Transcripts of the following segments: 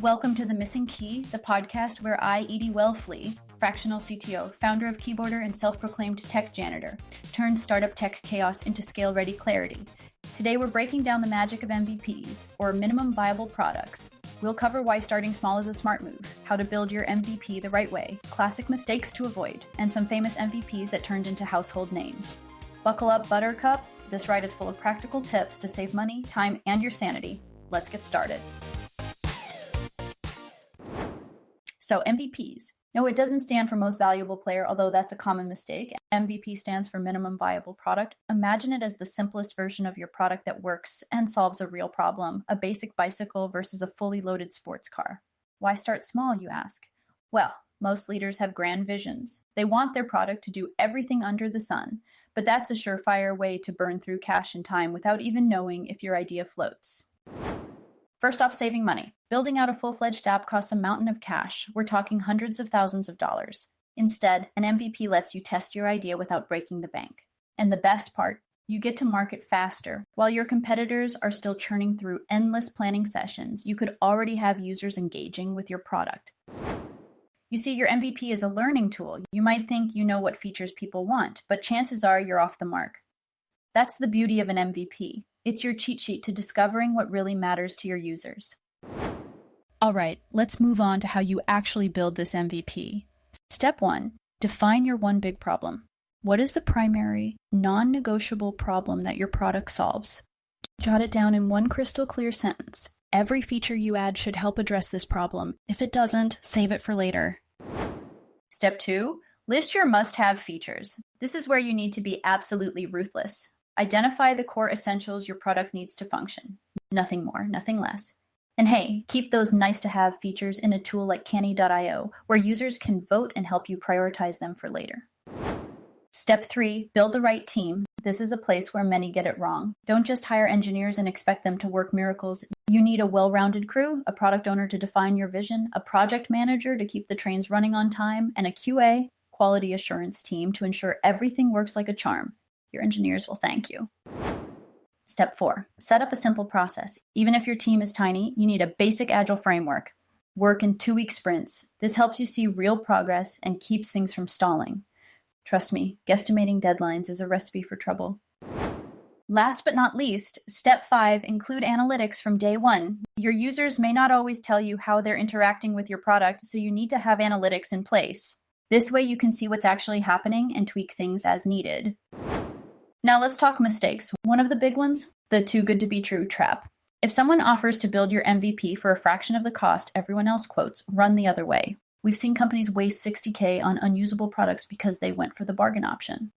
Welcome to The Missing Key, the podcast where I, Edie Wellfleet, fractional CTO, founder of Keyboarder and self-proclaimed tech janitor, turn startup tech chaos into scale-ready clarity. Today we're breaking down the magic of MVPs, or minimum viable products. We'll cover why starting small is a smart move, how to build your MVP the right way, classic mistakes to avoid, and some famous MVPs that turned into household names. Buckle up, Buttercup. This ride is full of practical tips to save money, time, and your sanity. Let's get started. So MVPs. No, it doesn't stand for most valuable player, although that's a common mistake. MVP stands for minimum viable product. Imagine it as the simplest version of your product that works and solves a real problem, a basic bicycle versus a fully loaded sports car. Why start small, you ask? Well, most leaders have grand visions. They want their product to do everything under the sun, but that's a surefire way to burn through cash and time without even knowing if your idea floats. First off, saving money. Building out a full-fledged app costs a mountain of cash. We're talking hundreds of thousands of dollars. Instead, an MVP lets you test your idea without breaking the bank. And the best part, you get to market faster. While your competitors are still churning through endless planning sessions, you could already have users engaging with your product. You see, your MVP is a learning tool. You might think you know what features people want, but chances are you're off the mark. That's the beauty of an MVP. It's your cheat sheet to discovering what really matters to your users. All right, let's move on to how you actually build this MVP. Step 1, define your one big problem. What is the primary, non-negotiable problem that your product solves? Jot it down in one crystal clear sentence. Every feature you add should help address this problem. If it doesn't, save it for later. Step 2, list your must-have features. This is where you need to be absolutely ruthless. Identify the core essentials your product needs to function. Nothing more, nothing less. And hey, keep those nice-to-have features in a tool like Canny.io, where users can vote and help you prioritize them for later. Step 3, build the right team. This is a place where many get it wrong. Don't just hire engineers and expect them to work miracles. You need a well-rounded crew, a product owner to define your vision, a project manager to keep the trains running on time, and a QA, quality assurance team to ensure everything works like a charm. Your engineers will thank you. Step 4, set up a simple process. Even if your team is tiny, you need a basic agile framework. Work in 2-week sprints. This helps you see real progress and keeps things from stalling. Trust me, guesstimating deadlines is a recipe for trouble. Last but not least, step 5, include analytics from day one. Your users may not always tell you how they're interacting with your product, so you need to have analytics in place. This way you can see what's actually happening and tweak things as needed. Now let's talk mistakes. One of the big ones, the too good to be true trap. If someone offers to build your MVP for a fraction of the cost everyone else quotes, run the other way. We've seen companies waste $60,000 on unusable products because they went for the bargain option.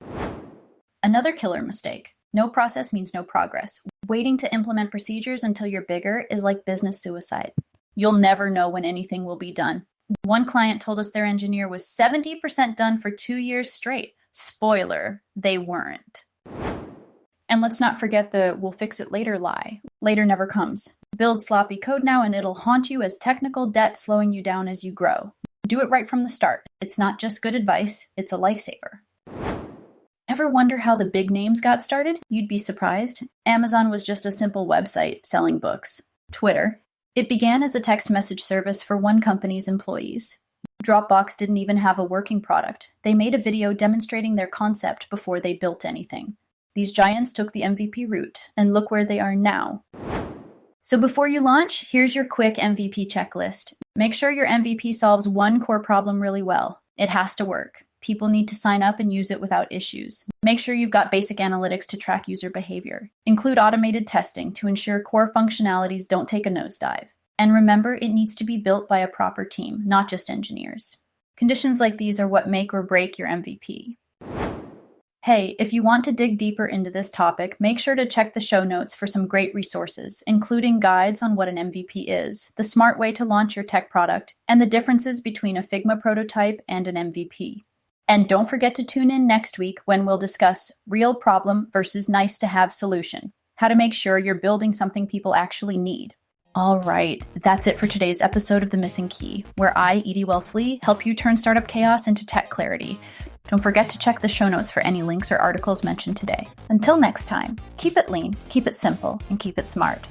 Another killer mistake. No process means no progress. Waiting to implement procedures until you're bigger is like business suicide. You'll never know when anything will be done. One client told us their engineer was 70% done for 2 years straight. Spoiler, they weren't. And let's not forget the we'll fix it later lie. Later never comes. Build sloppy code now and it'll haunt you as technical debt slowing you down as you grow. Do it right from the start. It's not just good advice, it's a lifesaver. Ever wonder how the big names got started? You'd be surprised. Amazon was just a simple website selling books. Twitter. It began as a text message service for one company's employees. Dropbox didn't even have a working product. They made a video demonstrating their concept before they built anything. These giants took the MVP route, and look where they are now. So before you launch, here's your quick MVP checklist. Make sure your MVP solves one core problem really well. It has to work. People need to sign up and use it without issues. Make sure you've got basic analytics to track user behavior. Include automated testing to ensure core functionalities don't take a nosedive. And remember, it needs to be built by a proper team, not just engineers. Conditions like these are what make or break your MVP. Hey, if you want to dig deeper into this topic, make sure to check the show notes for some great resources, including guides on what an MVP is, the smart way to launch your tech product, and the differences between a Figma prototype and an MVP. And don't forget to tune in next week when we'll discuss real problem versus nice to have solution, how to make sure you're building something people actually need. All right, that's it for today's episode of The Missing Key, where I, Edie Wellfleet, help you turn startup chaos into tech clarity. Don't forget to check the show notes for any links or articles mentioned today. Until next time, keep it lean, keep it simple, and keep it smart.